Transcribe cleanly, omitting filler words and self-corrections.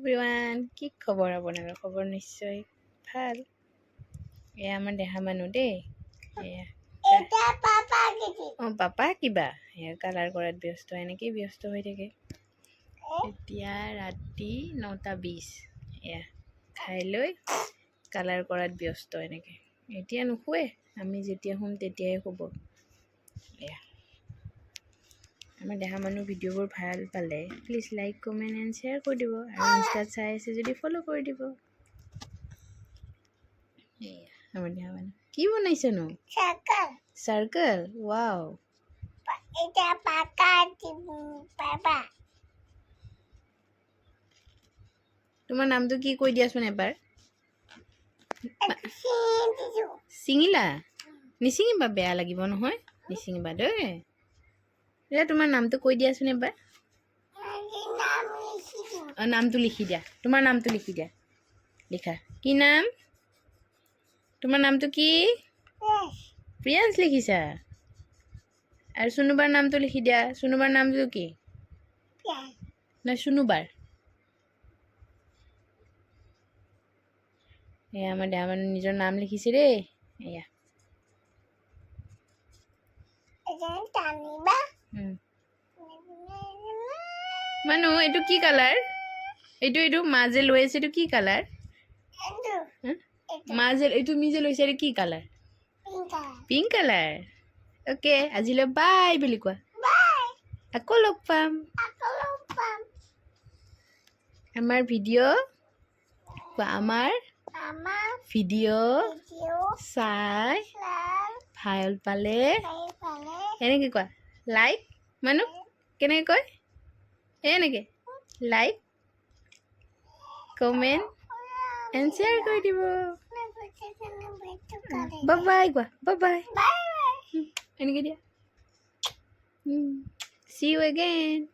Everyone, কি খবৰ আপোনালোকৰ? খবৰ নিশ্চয় ভাল। এয়া আমাৰ দেহা মানুহ দেই। এয়া পাপা কিবা এয়া কালাৰ কৰাত ব্যস্ত, এনেকেই ব্যস্ত হৈ থাকে। এতিয়া ৰাতি 9:20। এয়া খাই লৈ কালাৰ কৰাত ব্যস্ত এনেকৈ। এতিয়া নুশুৱে, আমি যেতিয়া শুম তেতিয়াই শুব। এয়া আমাৰ দেহা মানুহ ভিডিঅ'বোৰ ভাল পালে please like comment and share কৰি দিব, আৰু ইনষ্টাত চাই আছে যদি ফ'ল' কৰি দিব। এয়া আমাৰ দেহা মানুহ কি বনাইছেনো? চাৰ্কল। ৱাও, তোমাৰ নামটো কি কৈ দিয়াচোন এবাৰ। ছিঙিলা? নিছিঙিবা, বেয়া লাগিব নহয়, নিছিঙিবা দেই। এতিয়া তোমাৰ নামটো কৈ দিয়াচোন এবাৰ। নামটো লিখি দিয়া, তোমাৰ নামটো লিখি দিয়া। লিখা, কি নাম? তোমাৰ নামটো কি? প্ৰিয়াংশ লিখিছা? আৰু চুনুবাৰ নামটো লিখি দিয়া। চুনুবাৰ নামটো কি? নাই, চুনুবাৰ। এয়া আমাৰ দেহা মানুহ নিজৰ নাম লিখিছে দেই। এয়া মানুহ, এইটো কি কালাৰ? এইটো মা যে লৈ আছে, এইটো কি কালাৰ? মা যে তুমি যে লৈছা, এইটো কি কালাৰ? Pink colour. অ'কে, আজিলৈ বাই বুলি কোৱা। আকৌ লগ পাম। আমাৰ ভিডিঅ' কোৱা, আমাৰ ভিডিঅ' চাই ভাল পালে এনেকৈ কোৱা। লাইক মানুহ কেনেকৈ কয়? এনেকৈ লাইক কমেণ্ট এণ্ড শ্বেয়াৰ কৰি দিব। বাই কোৱা, বাই এনেকৈ দিয়া। See you again.